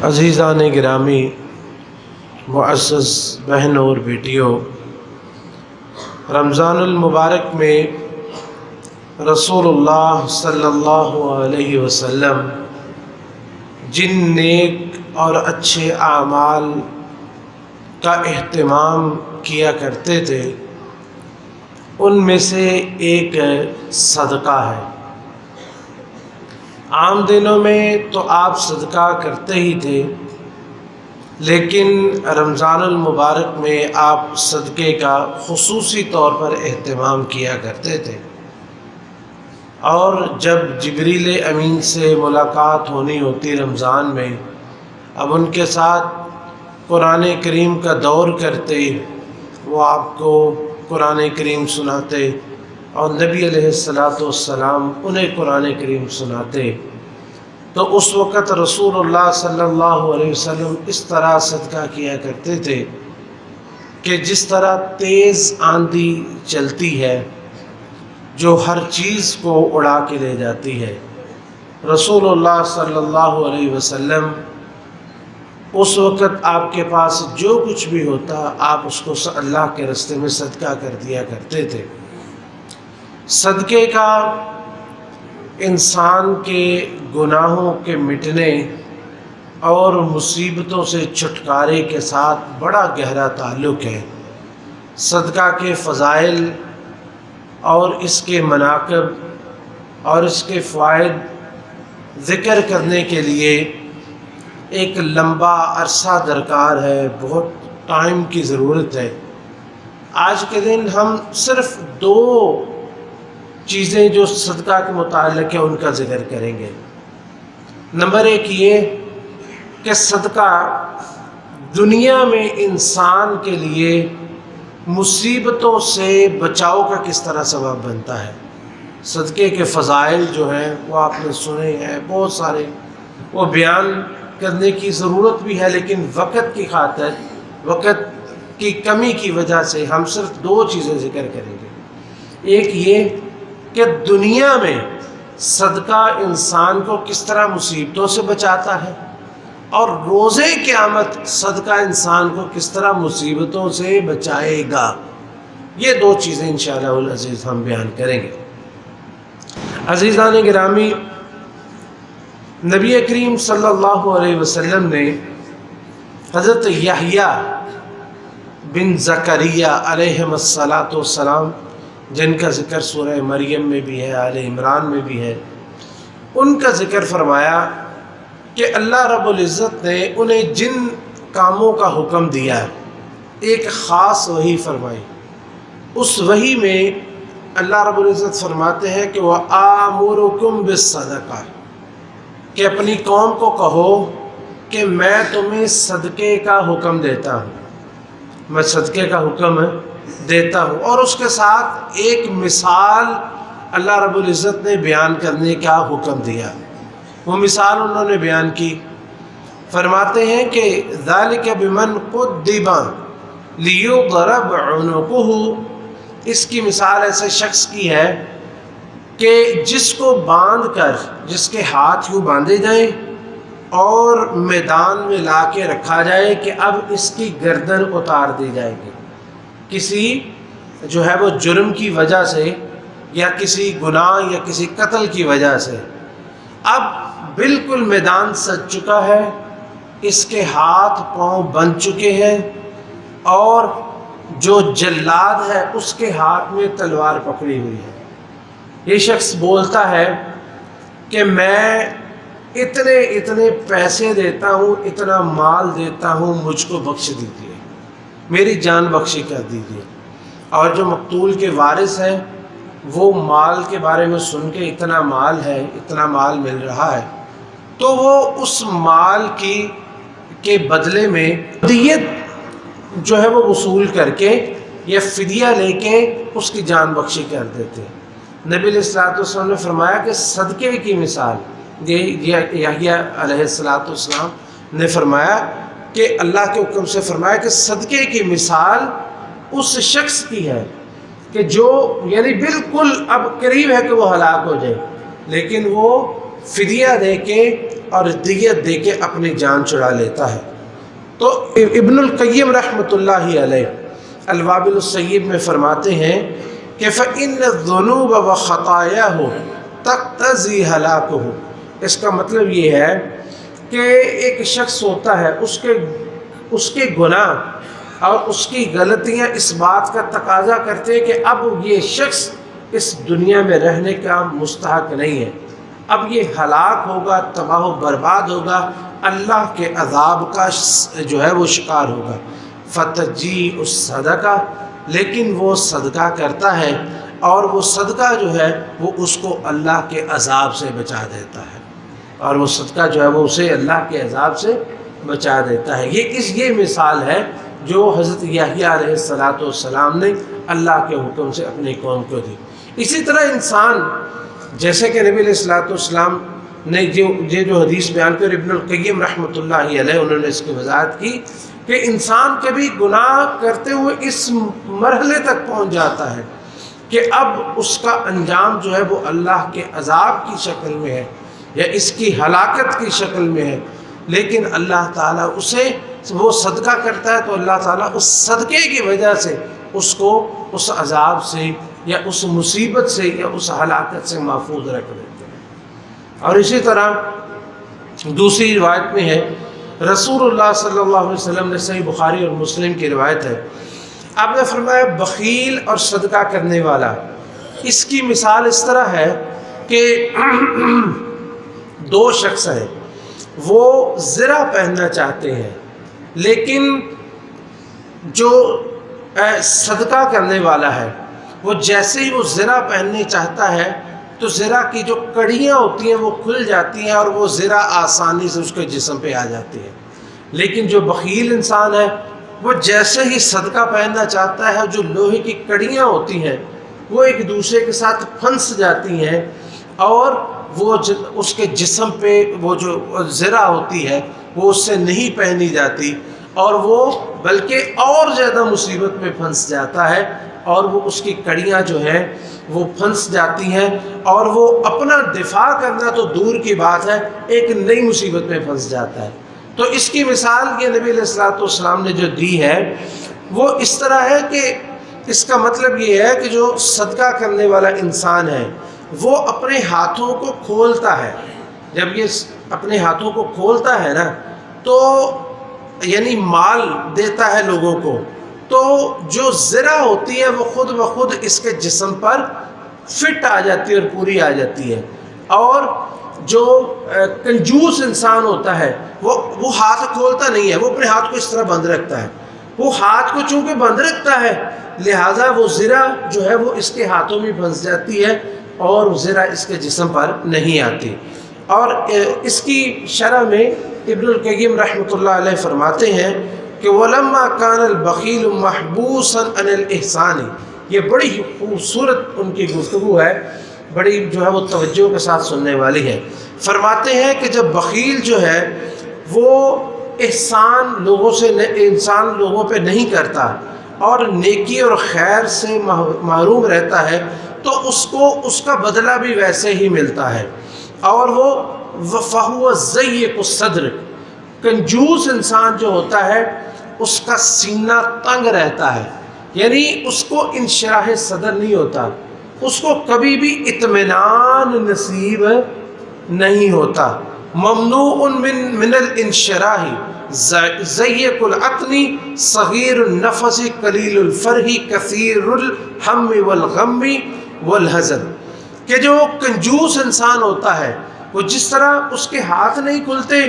عزیزان گرامی، معزز بہن اور بیٹیوں، رمضان المبارک میں رسول اللہ صلی اللہ علیہ وسلم جن نیک اور اچھے اعمال کا اہتمام کیا کرتے تھے ان میں سے ایک صدقہ ہے۔ عام دنوں میں تو آپ صدقہ کرتے ہی تھے، لیکن رمضان المبارک میں آپ صدقے کا خصوصی طور پر اہتمام کیا کرتے تھے، اور جب جبریل امین سے ملاقات ہونی ہوتی رمضان میں، اب ان کے ساتھ قرآن کریم کا دور کرتے، وہ آپ کو قرآن کریم سناتے اور نبی علیہ السلام انہیں قرآن کریم سناتے، تو اس وقت رسول اللہ صلی اللہ علیہ وسلم اس طرح صدقہ کیا کرتے تھے کہ جس طرح تیز آندھی چلتی ہے جو ہر چیز کو اڑا کے لے جاتی ہے، رسول اللہ صلی اللہ علیہ وسلم اس وقت آپ کے پاس جو کچھ بھی ہوتا آپ اس کو اللہ کے راستے میں صدقہ کر دیا کرتے تھے۔ صدقے کا انسان کے گناہوں کے مٹنے اور مصیبتوں سے چھٹکارے کے ساتھ بڑا گہرا تعلق ہے۔ صدقہ کے فضائل اور اس کے مناقب اور اس کے فوائد ذکر کرنے کے لیے ایک لمبا عرصہ درکار ہے، بہت ٹائم کی ضرورت ہے۔ آج کے دن ہم صرف دو چیزیں جو صدقہ کے متعلق ہیں ان کا ذکر کریں گے۔ نمبر ایک یہ کہ صدقہ دنیا میں انسان کے لیے مصیبتوں سے بچاؤ کا کس طرح سبب بنتا ہے۔ صدقے کے فضائل جو ہیں وہ آپ نے سنے ہیں بہت سارے، وہ بیان کرنے کی ضرورت بھی ہے، لیکن وقت کی خاطر، وقت کی کمی کی وجہ سے ہم صرف دو چیزیں ذکر کریں گے۔ ایک یہ کہ دنیا میں صدقہ انسان کو کس طرح مصیبتوں سے بچاتا ہے، اور روز قیامت صدقہ انسان کو کس طرح مصیبتوں سے بچائے گا۔ یہ دو چیزیں انشاءاللہ العزیز ہم بیان کریں گے۔ عزیزان گرامی، نبی کریم صلی اللہ علیہ وسلم نے حضرت یحییٰ بن زکریا علیہ السلام، جن کا ذکر سورہ مریم میں بھی ہے، آل عمران میں بھی ہے، ان کا ذکر فرمایا کہ اللہ رب العزت نے انہیں جن کاموں کا حکم دیا ہے ایک خاص وحی فرمائی۔ اس وحی میں اللہ رب العزت فرماتے ہیں کہ وَآمُرُكُمْ بِالصَّدَقَةِ، کہ اپنی قوم کو کہو کہ میں تمہیں صدقے کا حکم دیتا ہوں، میں صدقے کا حکم دیتا ہوں۔ اور اس کے ساتھ ایک مثال اللہ رب العزت نے بیان کرنے کا حکم دیا، وہ مثال انہوں نے بیان کی۔ فرماتے ہیں کہ ذَلِكَ بِمَنْ قُدِّبَ لِيُضْرَبْ عُنُقُهُ، اس کی مثال ایسے شخص کی ہے کہ جس کو باندھ کر، جس کے ہاتھ یوں باندھے جائیں اور میدان میں لا کے رکھا جائے کہ اب اس کی گردن اتار دی جائے گی، کسی جو ہے وہ جرم کی وجہ سے یا کسی گناہ یا کسی قتل کی وجہ سے، اب بالکل میدان سج چکا ہے، اس کے ہاتھ پاؤں بند چکے ہیں، اور جو جلاد ہے اس کے ہاتھ میں تلوار پکڑی ہوئی ہے۔ یہ شخص بولتا ہے کہ میں اتنے پیسے دیتا ہوں، اتنا مال دیتا ہوں، مجھ کو بخش دیجیے، میری جان بخشی کر دیجیے۔ اور جو مقتول کے وارث ہیں وہ مال کے بارے میں سن کے، اتنا مال ہے، اتنا مال مل رہا ہے، تو وہ اس مال کے بدلے میں دیت جو ہے وہ وصول کر کے یا فدیہ لے کے اس کی جان بخشی کر دیتے ہیں۔ نبی علیہ السلام نے فرمایا کہ صدقے کی مثال، یہ یحییٰ علیہ السلام نے فرمایا کہ اللہ کے حکم سے فرمایا کہ صدقے کی مثال اس شخص کی ہے کہ جو یعنی بالکل اب قریب ہے کہ وہ ہلاک ہو جائے، لیکن وہ فدیہ دے کے اور دیت دے کے اپنی جان چھڑا لیتا ہے۔ تو ابن القیم رحمۃ اللہ علیہ الوابل الصیب میں فرماتے ہیں کہ فَإِنَّ الذُّنُوبَ وَخَطَایَاهُ تَقْتَضِی هَلَاکُهُ، اس کا مطلب یہ ہے کہ ایک شخص ہوتا ہے، اس کے گناہ اور اس کی غلطیاں اس بات کا تقاضا کرتے ہیں کہ اب یہ شخص اس دنیا میں رہنے کا مستحق نہیں ہے، اب یہ ہلاک ہوگا، تباہ و برباد ہوگا، اللہ کے عذاب کا جو ہے وہ شکار ہوگا۔ فتجیء الصدقہ، لیکن وہ صدقہ کرتا ہے اور وہ صدقہ جو ہے وہ اس کو اللہ کے عذاب سے بچا دیتا ہے، اور وہ صدقہ جو ہے وہ اسے اللہ کے عذاب سے بچا دیتا ہے۔ یہ مثال ہے جو حضرت یحییٰ علیہ السلام نے اللہ کے حکم سے اپنی قوم کو دی۔ اسی طرح انسان، جیسے کہ نبی علیہ السلام نے جو حدیث بیان کر، ابن القیم رحمۃ اللہ علیہ انہوں نے اس کی وضاحت کی کہ انسان کبھی گناہ کرتے ہوئے اس مرحلے تک پہنچ جاتا ہے کہ اب اس کا انجام جو ہے وہ اللہ کے عذاب کی شکل میں ہے یا اس کی ہلاکت کی شکل میں ہے، لیکن اللہ تعالیٰ اسے وہ صدقہ کرتا ہے تو اللہ تعالیٰ اس صدقے کی وجہ سے اس کو اس عذاب سے یا اس مصیبت سے یا اس ہلاکت سے محفوظ رکھ دیتے ہیں۔ اور اسی طرح دوسری روایت میں ہے، رسول اللہ صلی اللہ علیہ وسلم نے، صحیح بخاری اور مسلم کی روایت ہے، آپ نے فرمایا بخیل اور صدقہ کرنے والا، اس کی مثال اس طرح ہے کہ دو شخص ہیں، وہ زرہ پہننا چاہتے ہیں، لیکن جو صدقہ کرنے والا ہے وہ جیسے ہی وہ زرہ پہننے چاہتا ہے تو زرہ کی جو کڑیاں ہوتی ہیں وہ کھل جاتی ہیں اور وہ زرہ آسانی سے اس کے جسم پہ آ جاتی ہے، لیکن جو بخیل انسان ہے وہ جیسے ہی صدقہ پہننا چاہتا ہے، جو لوہے کی کڑیاں ہوتی ہیں وہ ایک دوسرے کے ساتھ پھنس جاتی ہیں اور وہ اس کے جسم پہ وہ جو زرہ ہوتی ہے وہ اس سے نہیں پہنی جاتی، اور وہ بلکہ اور زیادہ مصیبت میں پھنس جاتا ہے، اور وہ اس کی کڑیاں جو ہیں وہ پھنس جاتی ہیں، اور وہ اپنا دفاع کرنا تو دور کی بات ہے، ایک نئی مصیبت میں پھنس جاتا ہے۔ تو اس کی مثال یہ نبی علیہ السلام نے جو دی ہے وہ اس طرح ہے کہ اس کا مطلب یہ ہے کہ جو صدقہ کرنے والا انسان ہے وہ اپنے ہاتھوں کو کھولتا ہے، جب یہ اپنے ہاتھوں کو کھولتا ہے نا تو یعنی مال دیتا ہے لوگوں کو، تو جو زرہ ہوتی ہے وہ خود بخود اس کے جسم پر فٹ آ جاتی ہے اور پوری آ جاتی ہے، اور جو کنجوس انسان ہوتا ہے وہ ہاتھ کھولتا نہیں ہے، وہ اپنے ہاتھ کو اس طرح بند رکھتا ہے، وہ ہاتھ کو چونکہ بند رکھتا ہے لہٰذا وہ زرہ جو ہے وہ اس کے ہاتھوں میں پھنس جاتی ہے اور زرہ اس کے جسم پر نہیں آتی۔ اور اس کی شرح میں ابن القیم رحمۃ اللہ علیہ فرماتے ہیں کہ وَلَمَّا كَانَ الْبَخِيلُ مَحْبُوسًا عَنِ الْإِحْسَانِ، یہ بڑی خوبصورت ان کی گفتگو ہے، بڑی جو ہے وہ توجہ کے ساتھ سننے والی ہے۔ فرماتے ہیں کہ جب بخیل جو ہے وہ احسان انسان لوگوں پہ نہیں کرتا اور نیکی اور خیر سے محروم رہتا ہے تو اس کو اس کا بدلہ بھی ویسے ہی ملتا ہے، اور وہ فَهُوَ ضَيِّقُ الصَّدْرِ، کنجوس انسان جو ہوتا ہے اس کا سینہ تنگ رہتا ہے، یعنی اس کو انشراح صدر نہیں ہوتا، اس کو کبھی بھی اطمینان نصیب نہیں ہوتا۔ ممنوع من الانشراح ضيق العقل صغیر النفس قلیل الفرح کثیر الہم والغم والحزن، کہ جو کنجوس انسان ہوتا ہے وہ جس طرح اس کے ہاتھ نہیں کھلتے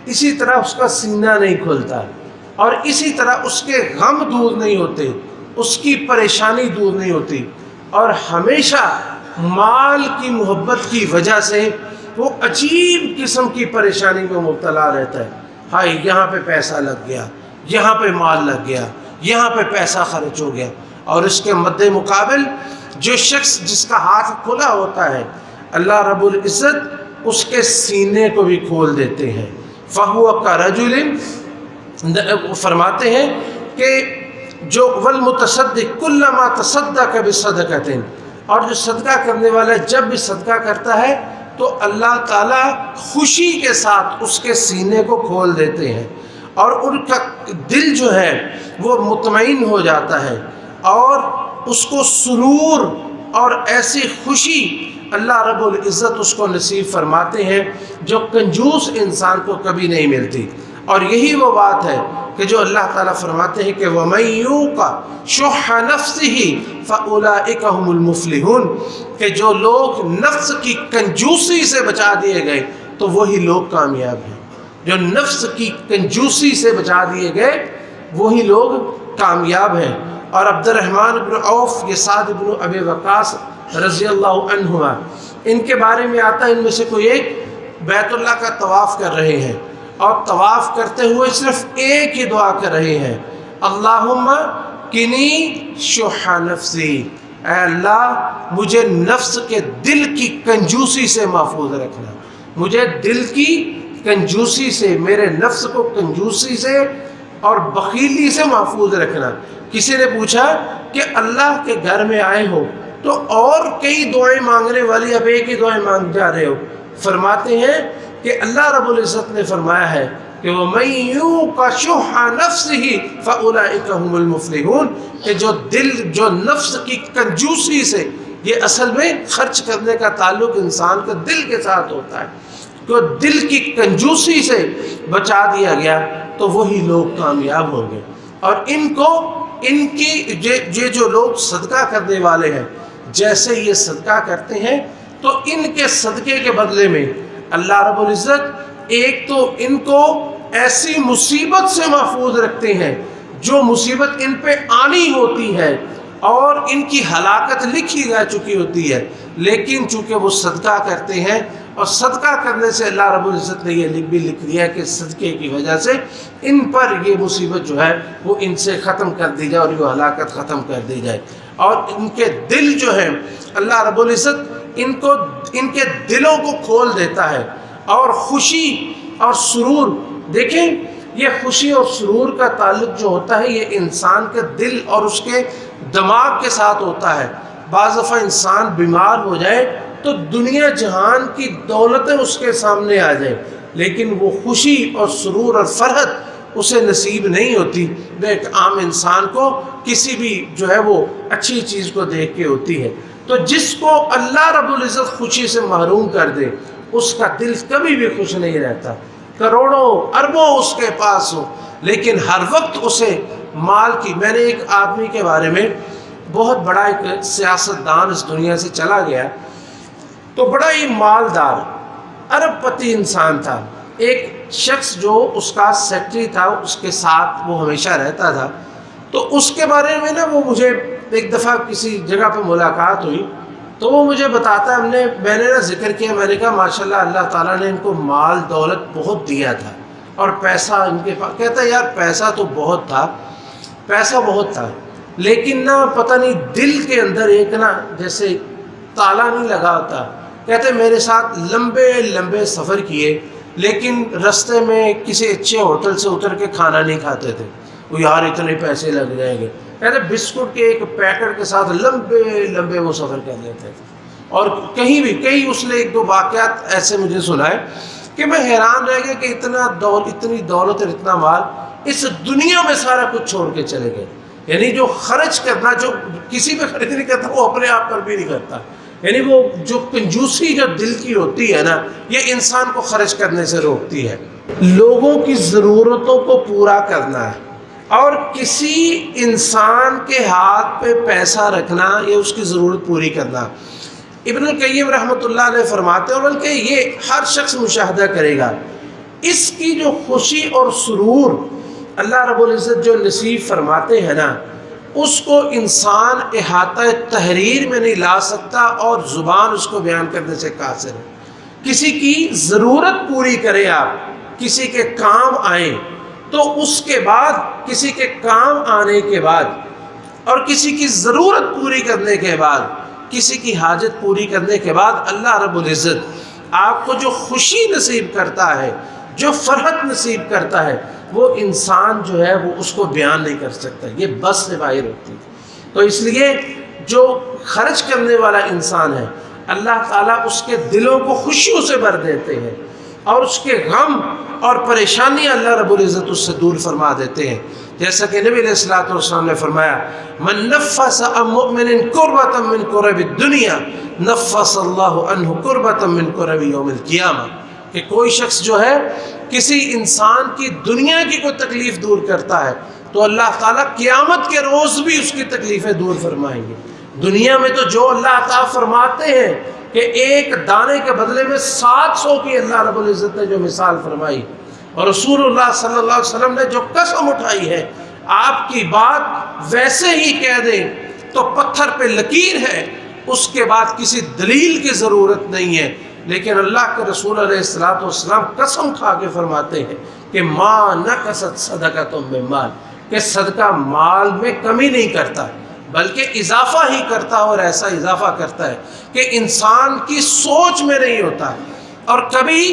اسی طرح اس کا سینہ نہیں کھلتا، اور اسی طرح اس کے غم دور نہیں ہوتے، اس کی پریشانی دور نہیں ہوتی، اور ہمیشہ مال کی محبت کی وجہ سے وہ عجیب قسم کی پریشانی میں مبتلا رہتا ہے۔ ہائے یہاں پہ پیسہ لگ گیا، یہاں پہ مال لگ گیا، یہاں پہ پیسہ خرچ ہو گیا، اور اس کے مد مقابل جو شخص جس کا ہاتھ کھلا ہوتا ہے اللہ رب العزت اس کے سینے کو بھی کھول دیتے ہیں۔ فَهُوَ كَرَجُلٍ، فرماتے ہیں کہ جو والمتصدق كلما تصدق بصدقة، اور جو صدقہ کرنے والا جب بھی صدقہ کرتا ہے تو اللہ تعالیٰ خوشی کے ساتھ اس کے سینے کو کھول دیتے ہیں اور ان کا دل جو ہے وہ مطمئن ہو جاتا ہے اور اس کو سرور اور ایسی خوشی اللہ رب العزت اس کو نصیب فرماتے ہیں جو کنجوس انسان کو کبھی نہیں ملتی۔ اور یہی وہ بات ہے کہ جو اللہ تعالیٰ فرماتے ہیں کہ وَمَن یُوقَ شُحَّ نَفْسِهِ فَأُولَٰئِکَ هُمُ الْمُفْلِحُونَ کہ جو لوگ نفس کی کنجوسی سے بچا دیے گئے تو وہی لوگ کامیاب ہیں۔ جو نفس کی کنجوسی سے بچا دیے گئے وہی لوگ کامیاب ہیں۔ اور عبد الرحمن بن عوف، یہ سعد بن ابی وقاص رضی اللہ عنہما، ان کے بارے میں آتا ہے ان میں سے کوئی ایک بیت اللہ کا طواف کر رہے ہیں اور طواف کرتے ہوئے صرف ایک ہی دعا کر رہے ہیں، اللہم کنی شح نفسی، اے اللہ مجھے نفس کے دل کی کنجوسی سے محفوظ رکھنا، مجھے دل کی کنجوسی سے، میرے نفس کو کنجوسی سے اور بخیلی سے محفوظ رکھنا۔ کسی نے پوچھا کہ اللہ کے گھر میں آئے ہو تو اور کئی دعائیں مانگنے والی اب ایک ہی دعائیں مانگ جا رہے ہو؟ فرماتے ہیں کہ اللہ رب العزت نے فرمایا ہے کہ وَمَن یُوقَ شُحَّ نَفْسِهِ فَأُولَٰئِکَ هُمُ الْمُفْلِحُونَ کہ جو نفس کی کنجوسی سے، یہ اصل میں خرچ کرنے کا تعلق انسان کا دل کے ساتھ ہوتا ہے، کہ دل کی کنجوسی سے بچا دیا گیا تو وہی لوگ کامیاب ہوں گے۔ اور ان کی جو لوگ صدقہ کرنے والے ہیں، جیسے یہ صدقہ کرتے ہیں تو ان کے صدقے کے بدلے میں اللہ رب العزت ایک تو ان کو ایسی مصیبت سے محفوظ رکھتے ہیں جو مصیبت ان پہ آنی ہوتی ہے اور ان کی ہلاکت لکھی جا چکی ہوتی ہے، لیکن چونکہ وہ صدقہ کرتے ہیں اور صدقہ کرنے سے اللہ رب العزت نے یہ بھی لکھ دیا کہ صدقے کی وجہ سے ان پر یہ مصیبت جو ہے وہ ان سے ختم کر دی جائے اور یہ ہلاکت ختم کر دی جائے۔ اور ان کے دل جو ہیں اللہ رب العزت ان کے دلوں کو کھول دیتا ہے اور خوشی اور سرور، دیکھیں یہ خوشی اور سرور کا تعلق جو ہوتا ہے یہ انسان کے دل اور اس کے دماغ کے ساتھ ہوتا ہے۔ بعض دفعہ انسان بیمار ہو جائے تو دنیا جہان کی دولتیں اس کے سامنے آ جائیں لیکن وہ خوشی اور سرور اور فرحت اسے نصیب نہیں ہوتی، وہ ایک عام انسان کو کسی بھی جو ہے وہ اچھی چیز کو دیکھ کے ہوتی ہے۔ تو جس کو اللہ رب العزت خوشی سے محروم کر دے اس کا دل کبھی بھی خوش نہیں رہتا، کروڑوں اربوں اس کے پاس ہو لیکن ہر وقت اسے مال کی۔ میں نے ایک آدمی کے بارے میں، بہت بڑا ایک سیاستدان اس دنیا سے چلا گیا تو بڑا ہی مالدار ارب پتی انسان تھا، ایک شخص جو اس کا سیکٹری تھا اس کے ساتھ وہ ہمیشہ رہتا تھا، تو اس کے بارے میں نا وہ مجھے ایک دفعہ کسی جگہ پہ ملاقات ہوئی تو وہ مجھے بتاتا ہے، میں نے نا ذکر کیا، میں نے کہا ماشاءاللہ اللہ تعالیٰ نے ان کو مال دولت بہت دیا تھا اور پیسہ ان کے پاس، کہتا ہے یار پیسہ تو بہت تھا، پیسہ بہت تھا لیکن نا پتہ نہیں دل کے اندر ایک نا جیسے تالا نہیں لگا ہوتا۔ کہتے میرے ساتھ لمبے لمبے سفر کیے لیکن رستے میں کسی اچھے ہوٹل سے اتر کے کھانا نہیں کھاتے تھے، وہ یار اتنے پیسے لگ جائیں گے، کہتے بسکٹ کے ایک پیکٹ کے ساتھ لمبے لمبے وہ سفر کر لیتے تھے۔ اور کہیں اس نے ایک دو واقعات ایسے مجھے سنائے کہ میں حیران رہ گیا کہ اتنی دولت اور اتنا مال اس دنیا میں سارا کچھ چھوڑ کے چلے گئے، یعنی جو خرچ کرنا، جو کسی پہ خرچ نہیں کرتا وہ اپنے آپ پر بھی نہیں کرتا، یعنی وہ جو کنجوسی جو دل کی ہوتی ہے نا یہ انسان کو خرچ کرنے سے روکتی ہے۔ لوگوں کی ضرورتوں کو پورا کرنا ہے اور کسی انسان کے ہاتھ پہ پیسہ رکھنا یہ اس کی ضرورت پوری کرنا۔ ابن القیم رحمۃ اللہ علیہ فرماتے ہیں، اور بلکہ یہ ہر شخص مشاہدہ کرے گا، اس کی جو خوشی اور سرور اللہ رب العزت جو نصیب فرماتے ہیں نا اس کو انسان احاطہ تحریر میں نہیں لا سکتا اور زبان اس کو بیان کرنے سے قاصر ہے۔ کسی کی ضرورت پوری کریں آپ، کسی کے کام آئیں تو اس کے بعد، کسی کے کام آنے کے بعد اور کسی کی ضرورت پوری کرنے کے بعد، کسی کی حاجت پوری کرنے کے بعد اللہ رب العزت آپ کو جو خوشی نصیب کرتا ہے، جو فرحت نصیب کرتا ہے، وہ انسان جو ہے وہ اس کو بیان نہیں کر سکتا، یہ بس سے باہر ہوتی ہے۔ تو اس لیے جو خرچ کرنے والا انسان ہے اللہ تعالیٰ اس کے دلوں کو خوشیوں سے بھر دیتے ہیں، اور اس کے غم اور پریشانیاں اللہ رب العزت اس سے دور فرما دیتے ہیں۔ جیسا کہ نبی علیہ الصلوۃ والسلام نے فرمایا، من نفس عن مؤمن کربۃ من کرب الدنیا نفس اللہ عنہ کربۃ من کرب یوم القیامہ، کہ کوئی شخص جو ہے کسی انسان کی دنیا کی کوئی تکلیف دور کرتا ہے تو اللہ تعالیٰ قیامت کے روز بھی اس کی تکلیفیں دور فرمائیں گے۔ دنیا میں تو جو اللہ تعالیٰ فرماتے ہیں کہ ایک دانے کے بدلے میں 700 کی اللہ رب العزت نے جو مثال فرمائی، اور رسول اللہ صلی اللہ علیہ وسلم نے جو قسم اٹھائی ہے، آپ کی بات ویسے ہی کہہ دیں تو پتھر پہ لکیر ہے، اس کے بعد کسی دلیل کی ضرورت نہیں ہے۔ لیکن اللہ کے رسول علیہ الصلوۃ والسلام قسم کھا کے فرماتے ہیں کہ ما نقصت صدقۃ من مال، کہ صدقہ مال میں کمی نہیں کرتا بلکہ اضافہ ہی کرتا ہے، اور ایسا اضافہ کرتا ہے کہ انسان کی سوچ میں نہیں ہوتا، اور کبھی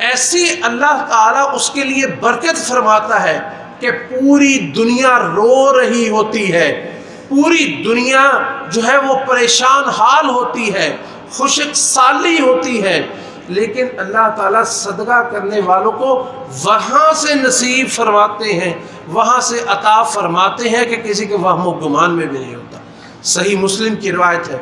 ایسی اللہ تعالیٰ اس کے لیے برکت فرماتا ہے کہ پوری دنیا رو رہی ہوتی ہے، پوری دنیا جو ہے وہ پریشان حال ہوتی ہے، خشک سالی ہوتی ہے، لیکن اللہ تعالیٰ صدقہ کرنے والوں کو وہاں سے نصیب فرماتے ہیں، وہاں سے عطا فرماتے ہیں کہ کسی کے وہم و گمان میں بھی نہیں ہوتا۔ صحیح مسلم کی روایت ہے،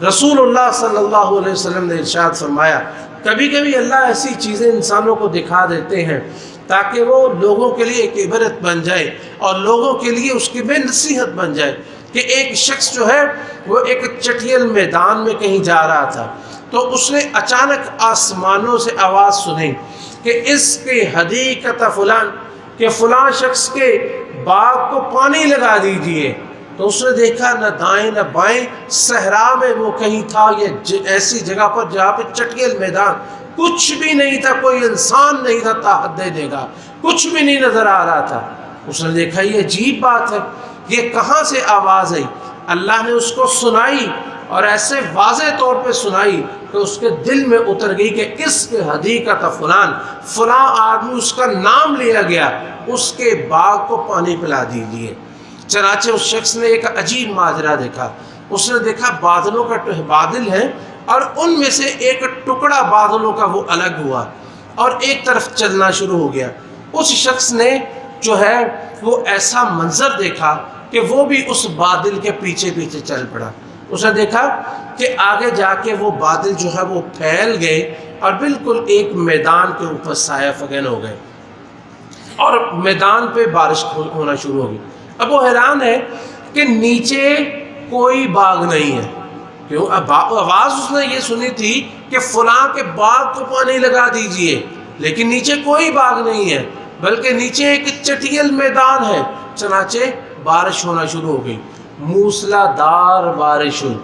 رسول اللہ صلی اللہ علیہ وسلم نے ارشاد فرمایا، کبھی کبھی اللہ ایسی چیزیں انسانوں کو دکھا دیتے ہیں تاکہ وہ لوگوں کے لیے ایک عبرت بن جائے اور لوگوں کے لیے اس کی بے نصیحت بن جائے، کہ ایک شخص جو ہے وہ ایک چٹیل میدان میں کہیں جا رہا تھا، تو اس نے اچانک آسمانوں سے آواز سنی کہ اس کے حدیقت فلان، کہ فلاں شخص کے باغ کو پانی لگا دیجئے۔ تو اس نے دیکھا نہ دائیں نہ بائیں، صحرا میں وہ کہیں تھا، یہ ایسی جگہ پر جہاں پہ چٹیل میدان، کچھ بھی نہیں تھا، کوئی انسان نہیں تھا طاقت دینے کا، کچھ بھی نہیں نظر آ رہا تھا۔ اس نے دیکھا یہ عجیب بات ہے، یہ کہاں سے آواز آئی؟ اللہ نے اس کو سنائی، اور ایسے واضح طور پہ سنائی کہ اس کے دل میں اتر گئی کہ اس کے حدیقت فلان، فلاں آدمی اس کا نام لیا گیا، اس کے باغ کو پانی پلا دیجیے۔ چنانچہ اس شخص نے ایک عجیب ماجرا دیکھا، اس نے دیکھا بادلوں کا بادل ہے، اور ان میں سے ایک ٹکڑا بادلوں کا وہ الگ ہوا اور ایک طرف چلنا شروع ہو گیا۔ اس شخص نے جو ہے وہ ایسا منظر دیکھا کہ وہ بھی اس بادل کے پیچھے پیچھے چل پڑا۔ اس نے دیکھا کہ آگے جا کے وہ بادل جو ہے وہ پھیل گئے اور بالکل ایک میدان کے اوپر سایہ فگن ہو گئے، اور میدان پہ بارش ہونا شروع ہو گئی۔ اب وہ حیران ہے کہ نیچے کوئی باغ نہیں ہے، کیوں؟ آواز اس نے یہ سنی تھی کہ فلاں کے باغ کو پانی لگا دیجئے، لیکن نیچے کوئی باغ نہیں ہے بلکہ نیچے ایک چٹیل میدان ہے۔ چنانچہ بارش ہونا شروع ہو گئی، موسلا دار بارش ہوئی۔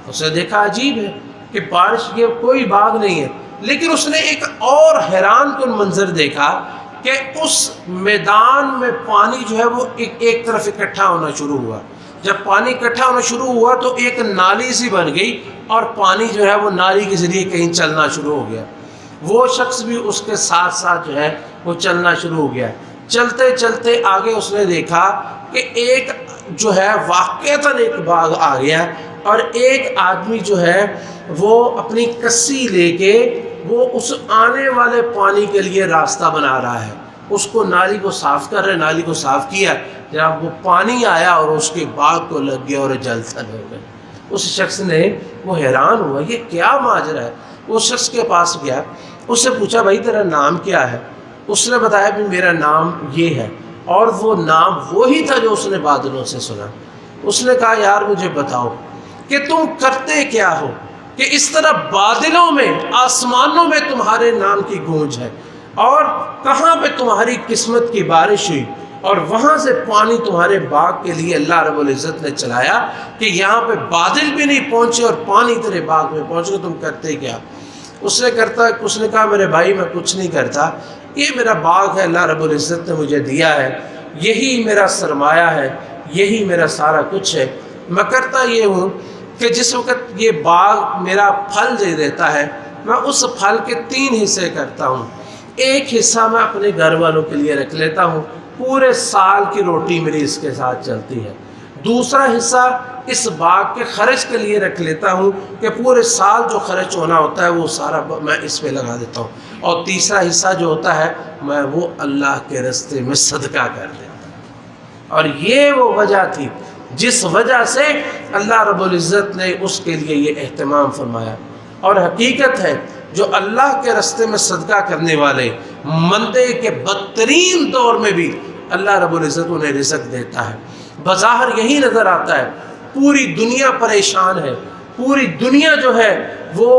اس نے دیکھا عجیب ہے کہ بارش کے کوئی باغ نہیں ہے، لیکن اس نے ایک اور حیران کن منظر دیکھا کہ اس میدان میں پانی جو ہے وہ ایک طرف اکٹھا ہونا شروع ہوا۔ جب پانی اکٹھا ہونا شروع ہوا تو ایک نالی سی بن گئی، اور پانی جو ہے وہ نالی کے ذریعے کہیں چلنا شروع ہو گیا۔ وہ شخص بھی اس کے ساتھ ساتھ جو ہے وہ چلنا شروع ہو گیا۔ چلتے چلتے آگے اس نے دیکھا کہ ایک جو ہے واقعتاً ایک باغ آ گیا، اور ایک آدمی جو ہے وہ اپنی کسی لے کے وہ اس آنے والے پانی کے لیے راستہ بنا رہا ہے، اس کو نالی کو صاف کر رہے، نالی کو صاف کیا، جب وہ پانی آیا اور اس کے باغ کو لگ گیا اور جل تھل ہو گئے۔ اس شخص نے وہ حیران ہوا یہ کیا ماجرا ہے۔ اس شخص کے پاس گیا، اس سے پوچھا بھائی تیرا نام کیا ہے؟ اس نے بتایا بھی میرا نام یہ ہے، اور وہ نام وہی تھا جو اس نے بادلوں سے سنا۔ اس نے کہا یار مجھے بتاؤ کہ تم کرتے کیا ہو کہ اس طرح بادلوں میں آسمانوں میں تمہارے نام کی گونج ہے، اور کہاں پہ تمہاری قسمت کی بارش ہوئی اور وہاں سے پانی تمہارے باغ کے لیے اللہ رب العزت نے چلایا کہ یہاں پہ بادل بھی نہیں پہنچے اور پانی تیرے باغ میں پہنچ گیا، تم کرتے کیا؟ اس نے کہا میرے بھائی میں کچھ نہیں کرتا، یہ میرا باغ ہے، اللہ رب العزت نے مجھے دیا ہے، یہی میرا سرمایہ ہے، یہی میرا سارا کچھ ہے۔ میں کرتا یہ ہوں کہ جس وقت یہ باغ میرا پھل دے دیتا ہے، میں اس پھل کے 3 حصے کرتا ہوں۔ ایک حصہ میں اپنے گھر والوں کے لیے رکھ لیتا ہوں، پورے سال کی روٹی میری اس کے ساتھ چلتی ہے۔ دوسرا حصہ اس باغ کے خرچ کے لیے رکھ لیتا ہوں کہ پورے سال جو خرچ ہونا ہوتا ہے وہ سارا میں اس پہ لگا دیتا ہوں، اور تیسرا حصہ جو ہوتا ہے میں وہ اللہ کے راستے میں صدقہ کر دیتا ہوں۔ اور یہ وہ وجہ تھی جس وجہ سے اللہ رب العزت نے اس کے لیے یہ اہتمام فرمایا۔ اور حقیقت ہے جو اللہ کے راستے میں صدقہ کرنے والے مندے کے بدترین دور میں بھی اللہ رب العزت انہیں رزق دیتا ہے۔ بظاہر یہی نظر آتا ہے پوری دنیا پریشان ہے، پوری دنیا جو ہے وہ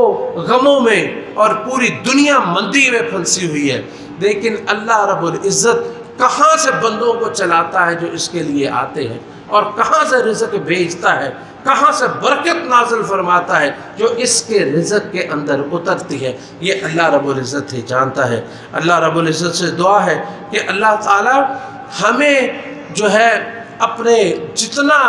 غموں میں اور پوری دنیا مندی میں پھنسی ہوئی ہے، لیکن اللہ رب العزت کہاں سے بندوں کو چلاتا ہے جو اس کے لیے آتے ہیں، اور کہاں سے رزق بھیجتا ہے، کہاں سے برکت نازل فرماتا ہے جو اس کے رزق کے اندر اترتی ہے، یہ اللہ رب العزت ہی جانتا ہے۔ اللہ رب العزت سے دعا ہے کہ اللہ تعالی ہمیں جو ہے اپنے جتنا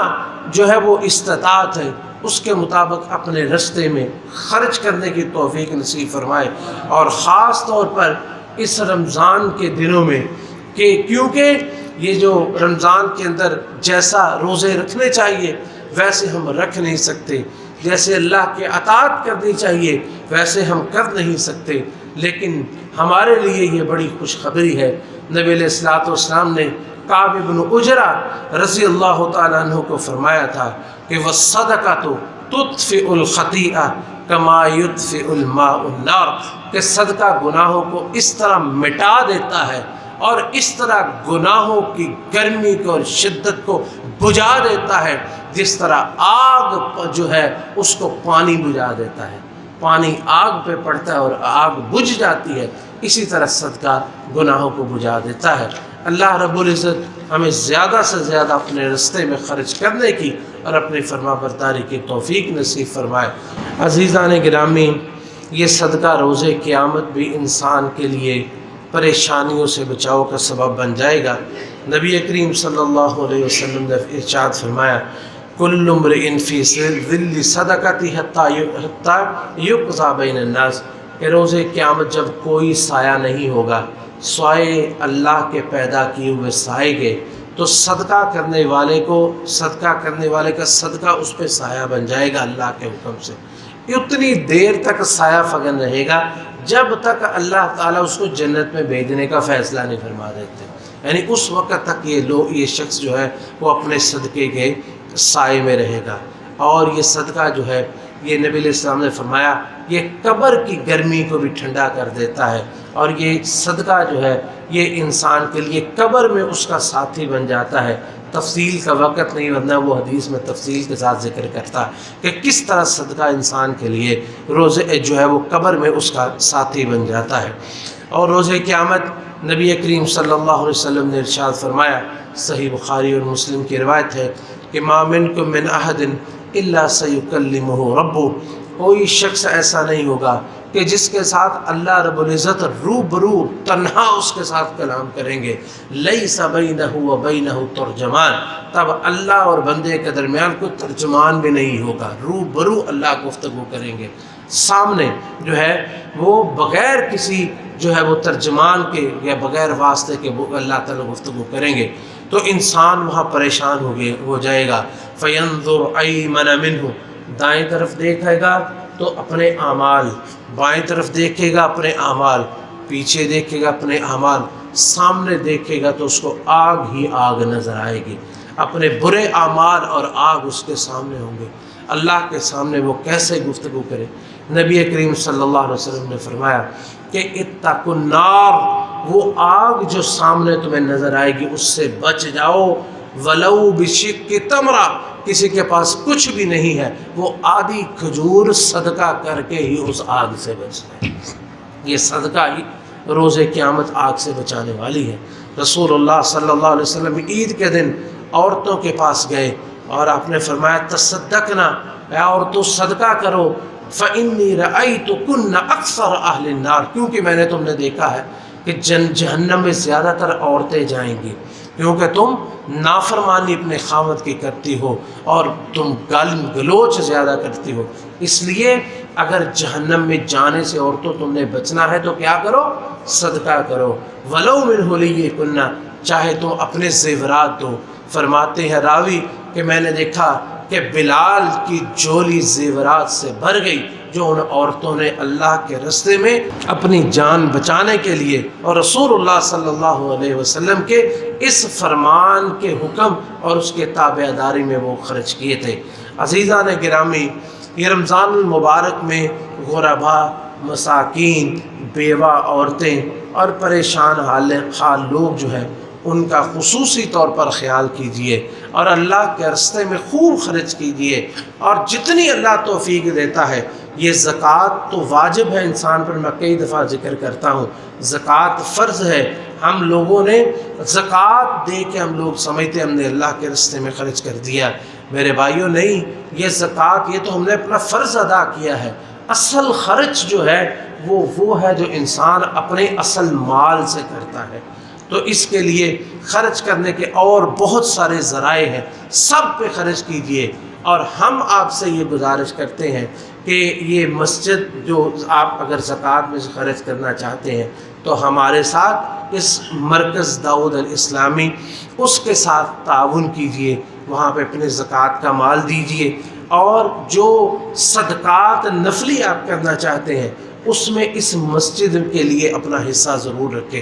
جو ہے وہ استطاعت ہے اس کے مطابق اپنے راستے میں خرچ کرنے کی توفیق نصیب فرمائے، اور خاص طور پر اس رمضان کے دنوں میں کہ کیونکہ یہ جو رمضان کے اندر جیسا روزے رکھنے چاہیے ویسے ہم رکھ نہیں سکتے، جیسے اللہ کے اطاعت کرنی چاہیے ویسے ہم کر نہیں سکتے، لیکن ہمارے لیے یہ بڑی خوشخبری ہے۔ نبی علیہ الصلوۃ والسلام نے کعب بن عجرہ رضی اللہ تعالیٰ عنہ کو فرمایا تھا کہ وَالصَّدَقَةُ تُطْفِئُ الْخَطِیئَةَ كَمَا يُطْفِئُ الْمَاءُ النَّارَ، کہ صدقہ گناہوں کو اس طرح مٹا دیتا ہے اور اس طرح گناہوں کی گرمی کو اور شدت کو بجھا دیتا ہے جس طرح آگ جو ہے اس کو پانی بجھا دیتا ہے، پانی آگ پہ پڑتا ہے اور آگ بجھ جاتی ہے، اسی طرح صدقہ گناہوں کو بجھا دیتا ہے۔ اللہ رب العزت ہمیں زیادہ سے زیادہ اپنے راستے میں خرچ کرنے کی اور اپنی فرما برداری کی توفیق نصیب فرمائے۔ عزیزان گرامی، یہ صدقہ روز قیامت بھی انسان کے لیے پریشانیوں سے بچاؤ کا سبب بن جائے گا۔ نبی کریم صلی اللہ علیہ وسلم نے ارشاد فرمایا کل امرئ فی ظل صدقتی حتی یقضی بین الناس، کہ روز قیامت جب کوئی سایہ نہیں ہوگا سوائے اللہ کے پیدا کیے ہوئے سائے کے، تو صدقہ کرنے والے کا صدقہ اس پہ سایہ بن جائے گا اللہ کے حکم سے۔ اتنی دیر تک سایہ فگن رہے گا جب تک اللہ تعالیٰ اس کو جنت میں بھیجنے کا فیصلہ نہیں فرما دیتے، یعنی اس وقت تک یہ شخص جو ہے وہ اپنے صدقے کے سائے میں رہے گا۔ اور یہ صدقہ جو ہے یہ نبی علیہ السلام نے فرمایا یہ قبر کی گرمی کو بھی ٹھنڈا کر دیتا ہے، اور یہ صدقہ جو ہے یہ انسان کے لیے قبر میں اس کا ساتھی بن جاتا ہے۔ تفصیل کا وقت نہیں، ورنہ وہ حدیث میں تفصیل کے ساتھ ذکر کرتا ہے کہ کس طرح صدقہ انسان کے لیے روزے جو ہے وہ قبر میں اس کا ساتھی بن جاتا ہے۔ اور روز قیامت نبی کریم صلی اللہ علیہ وسلم نے ارشاد فرمایا، صحیح بخاری اور مسلم کی روایت ہے کہ ما منکم من احد الا سیکلمہ ربہ، کوئی شخص ایسا نہیں ہوگا کہ جس کے ساتھ اللہ رب العزت روبرو تنہا اس کے ساتھ کلام کریں گے، لیس بینہ و بینہ ترجمان، تب اللہ اور بندے کے درمیان کوئی ترجمان بھی نہیں ہوگا، روبرو اللہ گفتگو کریں گے، سامنے جو ہے وہ بغیر کسی جو ہے وہ ترجمان کے یا بغیر واسطے کے اللہ تعالیٰ گفتگو کریں گے، تو انسان وہاں پریشان ہو جائے گا۔ فینظر ایمن منہ، دائیں طرف دیکھے گا تو اپنے اعمال، بائیں طرف دیکھے گا اپنے اعمال، پیچھے دیکھے گا اپنے اعمال، سامنے دیکھے گا تو اس کو آگ ہی آگ نظر آئے گی، اپنے برے اعمال اور آگ اس کے سامنے ہوں گے۔ اللہ کے سامنے وہ کیسے گفتگو کرے؟ نبی کریم صلی اللہ علیہ وسلم نے فرمایا کہ اتقوا النار، وہ آگ جو سامنے تمہیں نظر آئے گی اس سے بچ جاؤ، ولو بشق تمرہ، کسی کے پاس کچھ بھی نہیں ہے وہ آدھی کھجور صدقہ کر کے ہی اس آگ سے بچ جائے۔ یہ صدقہ ہی روز قیامت آگ سے بچانے والی ہے۔ رسول اللہ صلی اللہ علیہ وسلم عید کے دن عورتوں کے پاس گئے اور آپ نے فرمایا تصدقنا، اے عورتوں صدقہ کرو، فإنی رأیتکن اکثر اہل النار، کیونکہ میں نے تم نے دیکھا ہے کہ جہنم میں زیادہ تر عورتیں جائیں گی، کیونکہ تم نافرمانی اپنے خاوند کی کرتی ہو اور تم گالی گلوچ زیادہ کرتی ہو، اس لیے اگر جہنم میں جانے سے عورتوں تم نے بچنا ہے تو کیا کرو؟ صدقہ کرو، ولو من حلیکن، چاہے تم اپنے زیورات دو۔ فرماتے ہیں راوی کہ میں نے دیکھا کہ بلال کی جولی زیورات سے بھر گئی جو ان عورتوں نے اللہ کے راستے میں اپنی جان بچانے کے لیے اور رسول اللہ صلی اللہ علیہ وسلم کے اس فرمان کے حکم اور اس کے تابع داری میں وہ خرچ کیے تھے۔ عزیزان گرامی، یہ رمضان المبارک میں غربا، مساکین، بیوہ عورتیں اور پریشان حال لوگ جو ہے ان کا خصوصی طور پر خیال کیجئے اور اللہ کے راستے میں خوب خرچ کیجئے، اور جتنی اللہ توفیق دیتا ہے۔ یہ زکوٰۃ تو واجب ہے انسان پر، میں کئی دفعہ ذکر کرتا ہوں، زکوٰۃ فرض ہے۔ ہم لوگوں نے زکوٰۃ دے کے ہم لوگ سمجھتے ہم نے اللہ کے راستے میں خرچ کر دیا۔ میرے بھائیوں، نہیں، یہ زکوٰۃ یہ تو ہم نے اپنا فرض ادا کیا ہے۔ اصل خرچ جو ہے وہ ہے جو انسان اپنے اصل مال سے کرتا ہے۔ تو اس کے لیے خرچ کرنے کے اور بہت سارے ذرائع ہیں، سب پہ خرچ کیجئے۔ اور ہم آپ سے یہ گزارش کرتے ہیں کہ یہ مسجد جو آپ اگر زکوٰۃ میں سے خرچ کرنا چاہتے ہیں تو ہمارے ساتھ اس مرکز دعوت الاسلامی اس کے ساتھ تعاون کیجئے، وہاں پہ اپنے زکوٰۃ کا مال دیجئے، اور جو صدقات نفلی آپ کرنا چاہتے ہیں اس میں اس مسجد کے لیے اپنا حصہ ضرور رکھیں۔